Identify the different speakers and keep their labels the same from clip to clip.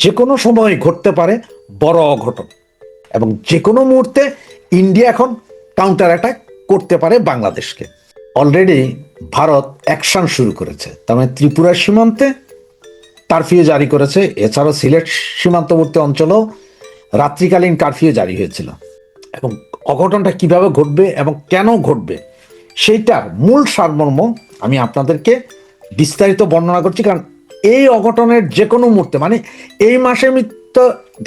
Speaker 1: যে কোনো সময় ঘটতে পারে বড় অঘটন, এবং যে কোনো মুহূর্তে ইন্ডিয়া এখন কাউন্টার অ্যাটাক করতে পারে বাংলাদেশকে। অলরেডি ভারত অ্যাকশন শুরু করেছে, তার মানে ত্রিপুরার সীমান্তে কারফিউ জারি করেছে। এছাড়াও সিলেট সীমান্তবর্তী অঞ্চলেও রাত্রিকালীন কারফিউ জারি হয়েছিল। এবং অঘটনটা কিভাবে ঘটবে এবং কেন ঘটবে সেইটার মূল সারমর্ম আমি আপনাদেরকে বিস্তারিত বর্ণনা করছি। কারণ এই অঘটনের যে কোনো মুহূর্তে, মানে এই মাসের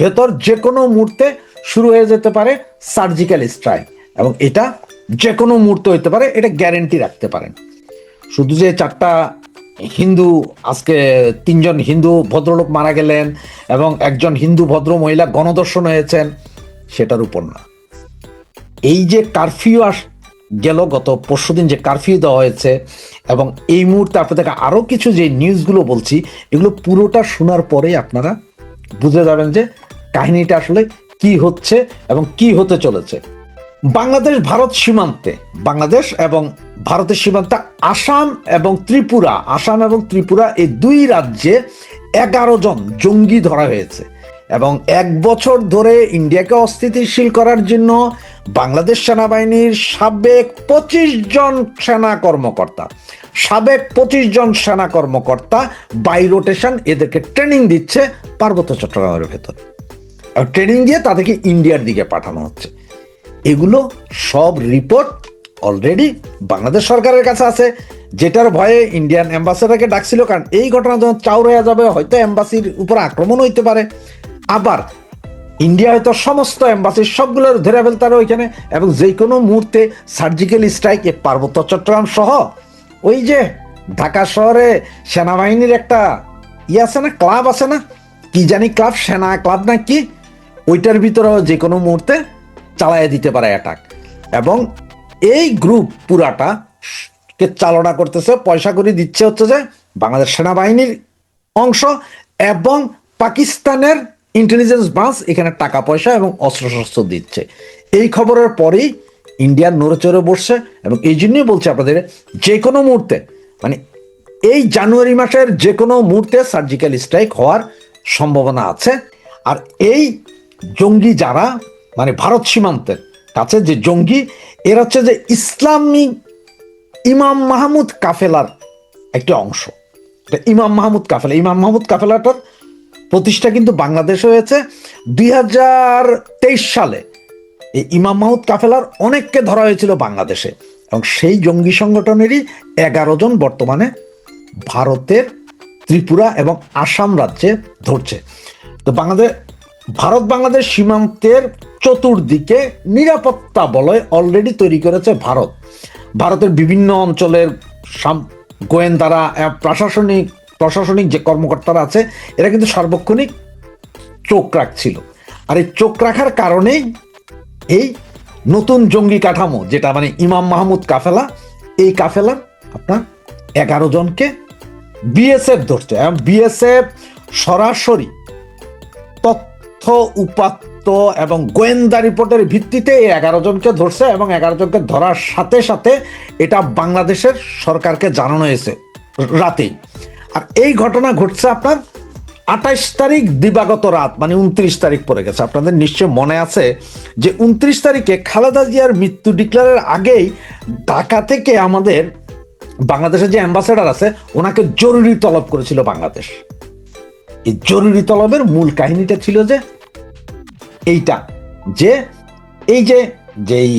Speaker 1: ভেতর যে কোনো মুহূর্তে শুরু হয়ে যেতে পারে সার্জিক্যাল স্ট্রাইক, এবং এটা যে কোনো মুহূর্তে হতে পারে, এটা গ্যারেন্টি রাখতে পারেন। শুধু যে চারটা হিন্দু, আজকে 3জন হিন্দু ভদ্রলোক মারা গেলেন এবং একজন হিন্দু ভদ্র মহিলা গণধর্ষণ হয়েছেন, সেটার উপর না। এই যে কারফিউ গেল গত পরশুদিন, যে কারফিউ দেওয়া হয়েছে, এবং এই মুহূর্তে আপনাদেরকে আরো কিছু যে নিউজগুলো বলছি, এগুলো পুরোটা শোনার পরেই আপনারা বুঝে যাবেন যে কাহিনীটা আসলে কি হচ্ছে এবং কি হতে চলেছে। বাংলাদেশ ভারত সীমান্তে, বাংলাদেশ এবং ভারতের সীমান্তে আসাম এবং ত্রিপুরা এই দুই রাজ্যে 11 জন জঙ্গি ধরা হয়েছে। এবং 1 বছর ধরে ইন্ডিয়াকে অস্থিতিশীল করার জন্য বাংলাদেশ সেনাবাহিনীর সাবেক 25 জন সেনা কর্মকর্তা বাই রোটেশন এদেরকে ট্রেনিং দিচ্ছে পার্বত্য চট্টগ্রামের ভেতর। ট্রেনিং দিয়ে তাদেরকে ইন্ডিয়ার দিকে পাঠানো হচ্ছে। এগুলো সব রিপোর্ট অলরেডি বাংলাদেশ সরকারের কাছে আছে, যেটার ভয়ে ইন্ডিয়ান অ্যাম্বাসেডারকে ডাকছিল। কারণ এই ঘটনা যখন চাউর হয়ে যাবে, হয়তো অ্যাম্বাসির উপর আক্রমণ হইতে পারে, আবার ইন্ডিয়া হয়তো সমস্ত অ্যাম্বাসির সবগুলোর ধরে ফেলতে পারে ওইখানে, এবং যে কোনো মুহূর্তে সার্জিক্যাল স্ট্রাইক পার্বত্য চট্টগ্রাম সহ ওই যে ঢাকা শহরে সেনাবাহিনীর একটা আছে না, ক্লাব আছে না, কি জানি ক্লাব, সেনা ক্লাব না কি, ওইটার ভিতরে যে কোনো মুহূর্তে চালাইয়া দিতে পারে অ্যাটাক। এবং এই গ্রুপ পুরাটা কে চালনা করতেছে, পয়সা করে দিচ্ছে হচ্ছে যে বাংলাদেশ সেনাবাহিনীর অংশ এবং পাকিস্তানের ইন্টেলিজেন্স ব্রাঞ্চ এখানে টাকা পয়সা এবং অস্ত্রশস্ত্র দিচ্ছে। এই খবরের পরেই ইন্ডিয়ার নড়েচড়ে বসছে, এবং এই জন্যই বলছে আপনাদের যে কোনো মুহূর্তে, মানে এই জানুয়ারি মাসের যে কোনো মুহূর্তে সার্জিক্যাল স্ট্রাইক হওয়ার সম্ভাবনা আছে। আর এই জঙ্গি যারা, মানে ভারত সীমান্তের কাছে যে জঙ্গি, এরা হচ্ছে যে ইসলামিক ইমাম মাহমুদ কাফেলার একটি অংশ। ইমাম মাহমুদ কাফেলাটার প্রতিষ্ঠা কিন্তু বাংলাদেশে হয়েছে 2023 সালে। এই ইমাম মাহমুদ কাফেলার অনেককে ধরা হয়েছিল বাংলাদেশে, এবং সেই জঙ্গি সংগঠনেরই 11 জন বর্তমানে ভারতের ত্রিপুরা এবং আসাম রাজ্যে ধরছে। তো ভারত বাংলাদেশ সীমান্তের চতুর্দিকে নিরাপত্তা বলয় অলরেডি তৈরি করেছে ভারতের বিভিন্ন অঞ্চলের গোয়েন্দারা, প্রশাসনিক যে কর্মকর্তারা আছে, এরা কিন্তু সার্বক্ষণিক চোখ রাখছিল। আর এই চোখ রাখার কারণেই এই নতুন জঙ্গি কাঠামো, যেটা মানে ইমাম মাহমুদ কাফেলা, এই কাফেলার আপনার 11 জনকে বিএসএফ ধরছে। এবং বিএসএফ সরাসরি তথ্য উপাত্ত এবং গোয়েন্দা রিপোর্টের ভিত্তিতে এই 11 জনকে ধরছে, এবং 11 জনকে ধরার সাথে সাথে এটা বাংলাদেশের সরকারকে জানানো হয়েছে রাতেই। আর এই ঘটনা ঘটছে আপনার 28 তারিখ দিবাগত রাত, মানে 29 তারিখ পড়ে গেছে। আপনাদের নিশ্চয় মনে আছে যে 29 তারিখে খালেদা জিয়ার মৃত্যু ডিক্লারের আগেই ঢাকা থেকে আমাদের বাংলাদেশের যে অ্যাম্বাসেডার আছে, ওনাকে জরুরি তলব করেছিল বাংলাদেশ। এই জরুরি তলবের মূল কাহিনীটা ছিল যে এইটা, যে এই যেই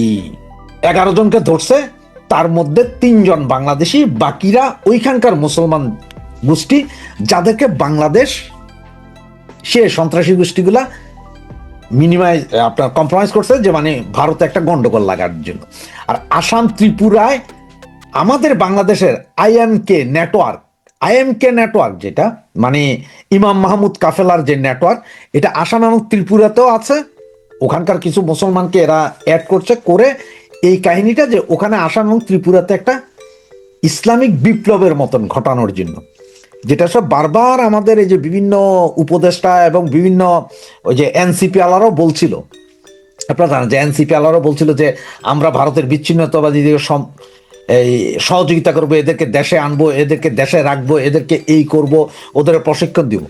Speaker 1: 11 জনকে ধরছে, তার মধ্যে 3 জন বাংলাদেশি, বাকিরা ওইখানকার মুসলমান গোষ্ঠী, যাদেরকে বাংলাদেশ সে সন্ত্রাসী গোষ্ঠীগুলা আপনার কম্প্রোমাইজ করছে, যে মানে ভারতে একটা গন্ডগোল লাগার জন্য। আর আসাম ত্রিপুরায় আমাদের বাংলাদেশের আইএমকে নেটওয়ার্ক, যেটা মানে ইমাম মাহমুদ কাফেলার যে নেটওয়ার্ক, এটা আসাম এবং ত্রিপুরাতেও আছে। ওখানকার কিছু মুসলমানকে এরা অ্যাড করছে, করে এই কাহিনীটা যে ওখানে আসাম এবং ত্রিপুরাতে একটা ইসলামিক বিপ্লবের মতন ঘটানোর জন্য, যেটা সব বারবার আমাদের এই যে বিভিন্ন উপদেষ্টা এবং বিভিন্ন ওই যে এনসিপি আলারাও বলছিল। আপনারা জানেন যে এনসিপি আলারাও বলছিল যে আমরা ভারতের বিচ্ছিন্নতাবাদীদের এই সহযোগিতা করবো, এদেরকে দেশে আনবো, এদেরকে দেশে রাখবো, এদেরকে এই করব, ওদের প্রশিক্ষণ দিব।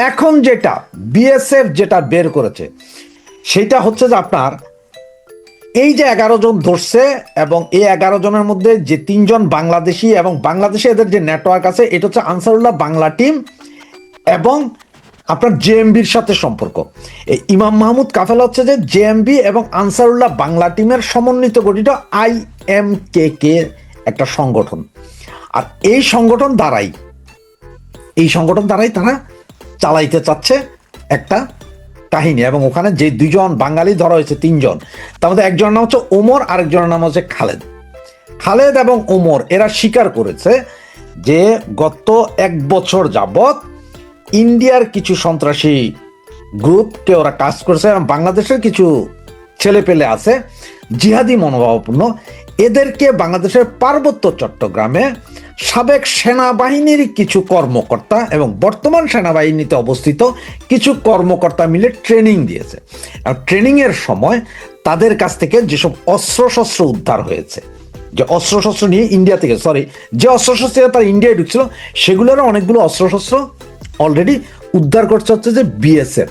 Speaker 1: এখন যেটা বিএসএফ যেটা বের করেছে সেটা হচ্ছে যে আপনার এই যে 11 জন ধরছে এবং এই 11 জনের মধ্যে যে 3 জন বাংলাদেশি এবং বাংলাদেশে এদের যে নেটওয়ার্ক আছে এটা হচ্ছে আনসারুল্লাহ বাংলা টিম এবং আপনার জেএমবির সাথে সম্পর্ক। এই ইমাম মাহমুদ কাফেলা হচ্ছে যে জেএমবি এবং আনসারুল্লাহ বাংলা টিমের সমন্বিত গঠিত IMKK একটা সংগঠন। আর এই সংগঠন দ্বারাই তারা চালাইতে চাচ্ছে একটা কাহিনী। এবং ওখানে যে 2 জন বাঙালি ধরা হয়েছে 3 জন, তার মধ্যে একজনের নাম হচ্ছে ওমর, আরেকজনের নাম হচ্ছে খালেদ এবং ওমর এরা স্বীকার করেছে যে গত 1 বছর যাবত ইন্ডিয়ার কিছু সন্ত্রাসী গ্রুপকে ওরা কাজ করেছে এবং বাংলাদেশের কিছু ছেলে পেলে আছে জিহাদি মনোভাবপূর্ণ, এদেরকে বাংলাদেশের পার্বত্য চট্টগ্রামে সাবেক সেনাবাহিনীর কিছু কর্মকর্তা এবং বর্তমান সেনাবাহিনীতে অবস্থিত কিছু কর্মকর্তা মিলে ট্রেনিং দিয়েছে। আর ট্রেনিংয়ের সময় তাদের কাছ থেকে যেসব অস্ত্রশস্ত্র উদ্ধার হয়েছে, যে অস্ত্রশস্ত্র নিয়ে ইন্ডিয়া থেকে যে অস্ত্রশস্ত্র তারা ইন্ডিয়ায় ঢুকছিল সেগুলোরও অনেকগুলো অস্ত্রশস্ত্র অলরেডি উদ্ধার করছে হচ্ছে যে বিএসএফ।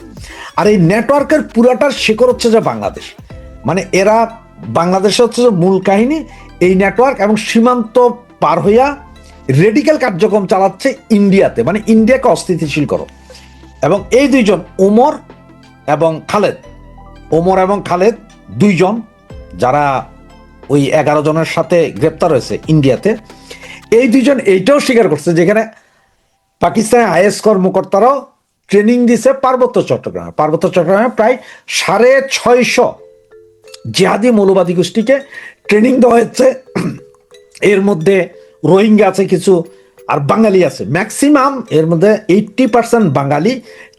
Speaker 1: আর এই নেটওয়ার্কের পুরাটার শিকড় হচ্ছে যে বাংলাদেশ, মানে এরা বাংলাদেশে হচ্ছে যে মূল কাহিনী এই নেটওয়ার্ক এবং সীমান্ত পার হইয়া রেডিক্যাল কার্যক্রম চালাচ্ছে ইন্ডিয়াতে, মানে ইন্ডিয়াকে অস্থিতিশীল করো। এবং এই 2 জন ওমর এবং খালেদ 2 জন যারা ওই 11 জনের সাথে গ্রেপ্তার হয়েছে ইন্ডিয়াতে, এই 2 জন এইটাও স্বীকার করছে যেখানে পাকিস্তানের IS কর্মকর্তারাও ট্রেনিং দিছে পার্বত্য চট্টগ্রামে প্রায় 650 জিহাদি মৌলবাদী গোষ্ঠীকে ট্রেনিং দেওয়া হচ্ছে। এর মধ্যে রোহিঙ্গা আছে কিছু, আর বাঙালি আছে ম্যাক্সিমাম। এর মধ্যে 80% বাঙালি,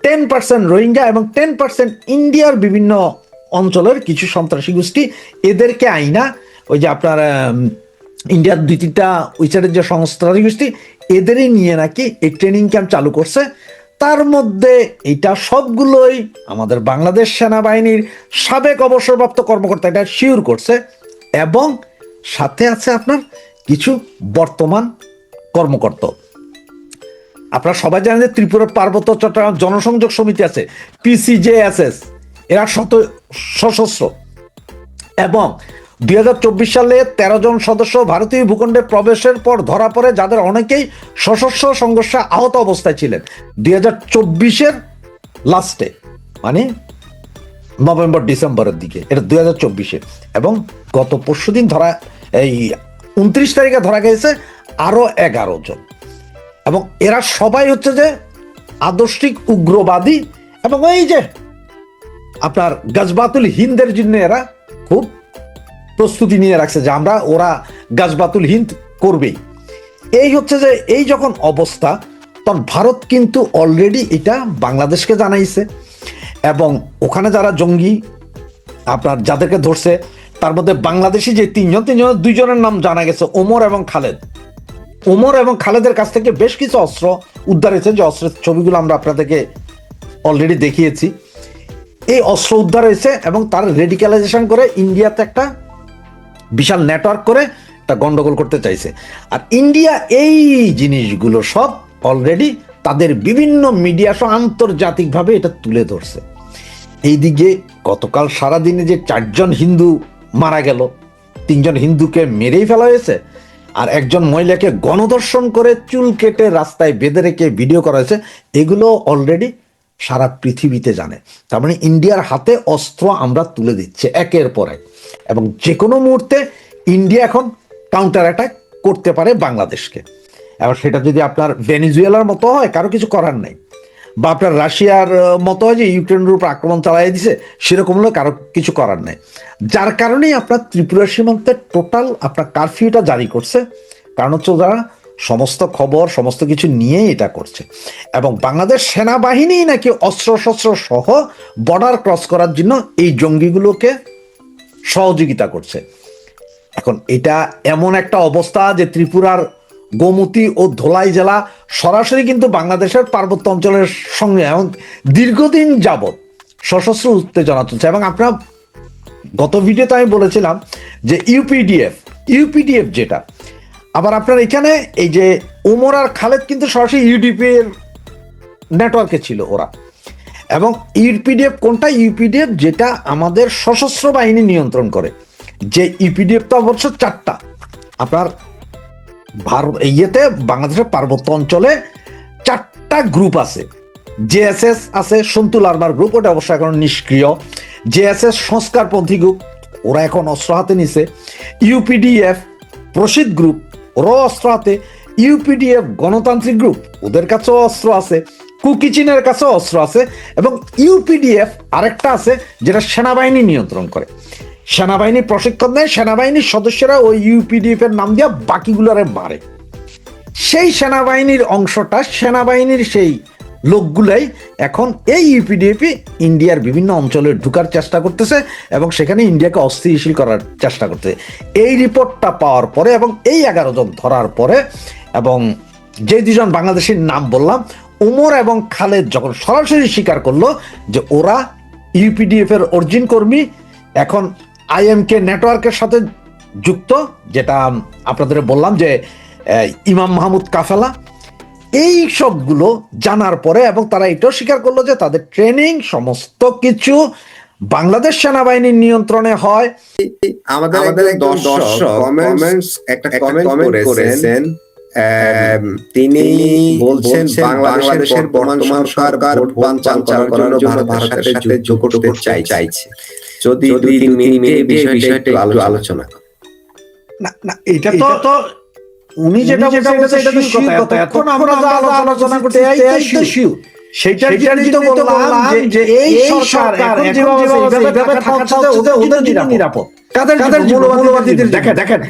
Speaker 1: 10% রোহিঙ্গা এবং 10% ইন্ডিয়ার বিভিন্ন অঞ্চলের কিছু সন্ত্রাসী গোষ্ঠী। এদেরকে আইনা ওই যে আপনার ইন্ডিয়ার 2-3টা ওই সাইডের যে সন্ত্রাসী গোষ্ঠী এদেরই নিয়ে নাকি এই ট্রেনিং ক্যাম্প চালু করছে। তার মধ্যে এটা সবগুলোই আমাদের বাংলাদেশ সেনাবাহিনীর সাবেক অবসরপ্রাপ্ত কর্মকর্তা এটা শিওর করছে, এবং সাথে আছে আপনার কিছু বর্তমান কর্মকর্তা। আপনারা সবাই জানেন যে ত্রিপুরার পার্বত্য চট্টগ্রাম জনসংযোগ সমিতি আছে PCJSS, এরা সশস্ত্র এবং 2024 সালে 13 জন সদস্য ভারতীয় ভূখণ্ডে প্রবেশের পর ধরা পড়ে, যাদের অনেকেই সশস্ত্র সংঘর্ষে আহত অবস্থায় ছিলেন 2024-এর লাস্টে, মানে নভেম্বর-ডিসেম্বরের দিকে, এটা 2024-এ। এবং গত পরশুদিন এই 29 তারিখে ধরা গেছে আরো 11 জন। এবং এরা সবাই হচ্ছে যে আদর্শিক উগ্রবাদী এবং এই যে আপনার গাজবাতুল হিন্দের জন্য এরা খুব প্রস্তুতি নিয়ে রাখছে যে ওরা গাজবাতুল হিন্দ করবেই। এই হচ্ছে যে এই যখন অবস্থা, তখন ভারত কিন্তু অলরেডি এটা বাংলাদেশকে জানাইছে এবং ওখানে যারা জঙ্গি আপনার যাদেরকে ধরছে তার মধ্যে বাংলাদেশি যে 3 জন, 2 জনের নাম জানা গেছে, ওমর এবং খালেদের কাছ থেকে বেশ কিছু অস্ত্র উদ্ধার হয়েছে, যে অস্ত্রের ছবিগুলো আমরা আপনাদেরকে অলরেডি দেখিয়েছি। এই অস্ত্র উদ্ধার হয়েছে এবং তার রেডিক্যালাইজেশন করে ইন্ডিয়াতে একটা বিশাল নেটওয়ার্ক করে একটা গন্ডগোল করতে চাইছে। আর ইন্ডিয়া এই জিনিসগুলো সব অলরেডি তাদের বিভিন্ন মিডিয়া সহ আন্তর্জাতিকভাবে এটা তুলে ধরছে। এইদিকে গতকাল সারাদিনে যে 4 জন হিন্দু মারা গেল, 3 জন হিন্দুকে মেরেই ফেলা হয়েছে, আর একজন মহিলাকে গণধর্ষণ করে চুল কেটে রাস্তায় বেঁধে রেখে ভিডিও করা হয়েছে, এগুলো অলরেডি সারা পৃথিবীতে জানে। তার মানে ইন্ডিয়ার হাতে অস্ত্র আমরা তুলে দিচ্ছে একের পর এক, এবং যে কোনো মুহূর্তে ইন্ডিয়া এখন কাউন্টার অ্যাটাক করতে পারে বাংলাদেশকে। এবার সেটা যদি আপনার ভেনিজুয়েলার মতো হয়, কারো কিছু করার নাই, বা আপনার রাশিয়ার মতো হয় যে ইউক্রেনের উপর আক্রমণ চালাই দিছে, সেরকম হলে কারো কিছু করার নাই। যার কারণেই আপনার ত্রিপুরা সীমান্তে টোটাল আপনার কারফিউটা জারি করছে, কারণ হচ্ছে যারা সমস্ত খবর সমস্ত কিছু নিয়ে এটা করছে। এবং বাংলাদেশ সেনাবাহিনী নাকি অস্ত্রশস্ত্র সহ বর্ডার ক্রস করার জন্য এই জঙ্গিগুলোকে সহযোগিতা করছে। এখন এটা এমন একটা অবস্থা যে ত্রিপুরার গোমতী ও ধলাই জেলা সরাসরি কিন্তু বাংলাদেশের পার্বত্য অঞ্চলের সঙ্গে এবং দীর্ঘদিন যাবৎ সশস্ত্র উত্তেজনা চলছে। এবং আপনার গত ভিডিওতে আমি বলেছিলাম যে ইউপিডিএফ যেটা, আবার আপনার এখানে এই যে ওমর আর খালেদ কিন্তু সরাসরি ইউডিপি এর নেটওয়ার্কে ছিল ওরা। এবং ইউপিডিএফ কোনটা? ইউপিডিএফ যেটা আমাদের সশস্ত্র বাহিনী নিয়ন্ত্রণ করে। যে ইউপিডিএফ তো অবশ্য 4টা, আপনার ভারত ইয়েতে বাংলাদেশের পার্বত্য অঞ্চলে 4টা গ্রুপ আছে। জেএসএস আছে, সন্তুল আরমার গ্রুপ, ওটা অবশ্য এখন নিষ্ক্রিয়। জেএসএস সংস্কারপন্থী গ্রুপ, ওরা এখন অস্ত্র হাতে নিছে। ইউপিডিএফ প্রসিদ্ধ গ্রুপ, ওরাও অস্ত্র হাতে। ইউপিডিএফ গণতান্ত্রিক গ্রুপ, ওদের কাছেও অস্ত্র আছে। কুকি চীনের কাছেও অস্ত্র আছে। এবং ইউপিডিএফ আরেকটা আছে যেটা সেনাবাহিনী নিয়ন্ত্রণ করে, সেনাবাহিনী প্রশিক্ষণ দেয়, সেনাবাহিনীর সদস্যরা ওই ইউপিডিএফ এর নাম দিয়ে বাকিগুলোরে মারে। সেই সেনাবাহিনীর অংশটা, সেনাবাহিনীর সেই লোকগুলাই এখন এই ইউপিডিএফই ইন্ডিয়ার বিভিন্ন অঞ্চলে ঢুকার চেষ্টা করতেছে এবং সেখানে ইন্ডিয়াকে অস্থিতিশীল করার চেষ্টা করতেছে। এই রিপোর্টটা পাওয়ার পরে এবং এই 11 জন ধরার পরে এবং যে 2 জন বাংলাদেশের নাম বললাম, ওমর এবং খালেদ যখন সরাসরি স্বীকার করলো যে ওরা ইউপিডিএফ এর অরিজিন কর্মী, এখন আইএমকে নেটওয়ার্কের সাথে যুক্ত, যেটা আপনাদের বললাম যে ইমাম মাহমুদ কাফেলা, এই সবগুলো জানার পরে এবং তারা এটাও স্বীকার করলো যে তাদের ট্রেনিং সমস্ত কিছু বাংলাদেশ সেনাবাহিনীর নিয়ন্ত্রণে হয়।
Speaker 2: আমাদের দর্শক কমেন্টস একটা কমেন্ট করেছেন, তিনি বলছেন বাংলাদেশের বর্তমান সরকার ভোট বানচাল করার জন্য ভারতের সাথে যোগ করতে চাইছে। যদি 2-3 মিনিটে বিষয়টা একটু আলোচনা করেন।
Speaker 1: না এটা তো উনি যেটা বলছেন এটা তো শিওর কথা। এখন আমরা যা আলোচনা করতে এই তো শিওর, সেটার জন্যই তো বললাম যে এই সরকার এখন যেভাবে থাকা হচ্ছে ওদের নিরাপদ। কাদের মৌলবাদীদের দেখেন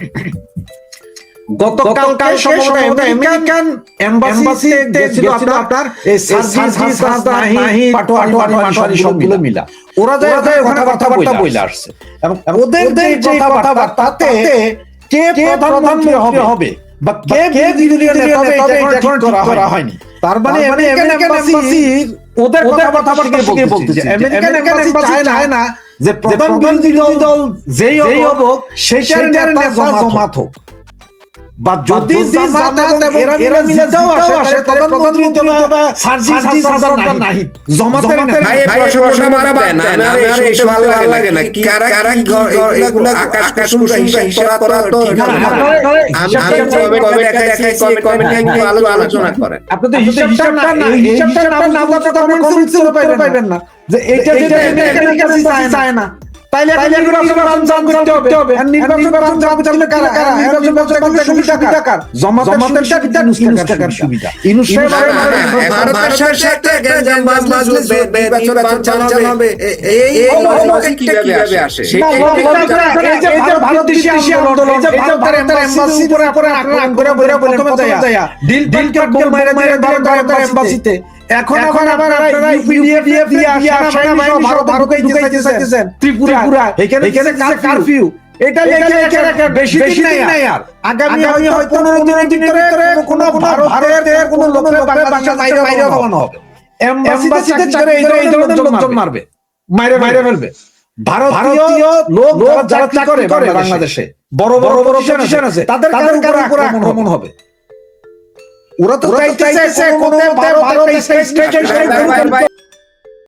Speaker 1: গতকাল সম্ভবত আমেরিকান এমবাসিতে গেছিল আপনার এই সার্জিস নাহিদ পাটোয়ারি সবগুলো মিলা, ওরা যায় ওখানে কথাবার্তা বইলা আসছে এবং ওদের যে কথাবার্তাতে কে প্রধানমন্ত্রী হবে বা কে বিরোধী নেতা হবে এটা এখন ঠিক করা হয়নি। তার মানে আমেরিকান এমবাসি ওদের কথাবার্তা থেকে বলতেছে আমেরিকান এমবাসি চায় না যে প্রধান বিরোধী দল যেই হোক সেটার নেতা জমাত হোক, বা যদি জামাত এবং এরা মিলে যাও আসে প্রধানমন্ত্রী হবে সার্জিস নাহিদ জমাতের
Speaker 2: ভাই প্রশ্ন মারা বাদ দেন, আমার এই ভালো লাগে না কি কারা এগুলো আকাশ কুসুম হিসাব করা তো আমি কমেন্ট দেখাইছি, কমেন্টে একটু আলোচনা করেন।
Speaker 1: আপনি তো হিসাবটা না বলতে তো আপনি কমেন্টস পাইবেন না যে এইটা যেটা আমেরিকা চায় না, তাইলে নির্বাচন বানচাল করতে হবে। আর নির্বাচন বানচাল করতে কারা নির্বাচন বানচাল করতে সুবিধা কার? জমাতের টাকার সুবিধা। ইনুস
Speaker 2: ভারতের সাথে গেঞ্জাম বাজলে নির্বাচন বানচাল হবে, এই কিভাবে আসে?
Speaker 1: এই যে ভারতীয় আন্দোলন, এই যে ভারতের এমবাসি উপরে আক্রমণ করে প্রথমে যায় ডিল বোম মেরে ভারতের এমবাসিতে, এখন আবার আপনারা ইউপিডিএফ দিয়ে সেনাবাহিনী ভারতকে ঢুকাইতে চাইতেছেন ত্রিপুরা, এখানে কারফিউ। এটা লেখে রাখেন, বেশি দিন নাই আর, আগামী হয়তো 15 দিনের ভিতরে কোনো ভারতের কোনো লোকের বাংলাদেশের বাইরে হওয়ানো হবে। এমবাসিতে চাকরি করে এই ধরনের লোকজন মারবে, মাইরে ফেলবে। ভারতীয় লোক যারা চাকরি করে বাংলাদেশে বড় পজিশন আছে, তাদের উপর আক্রমণ হবে। ওরা তো চাইতেছে কোনো ভারত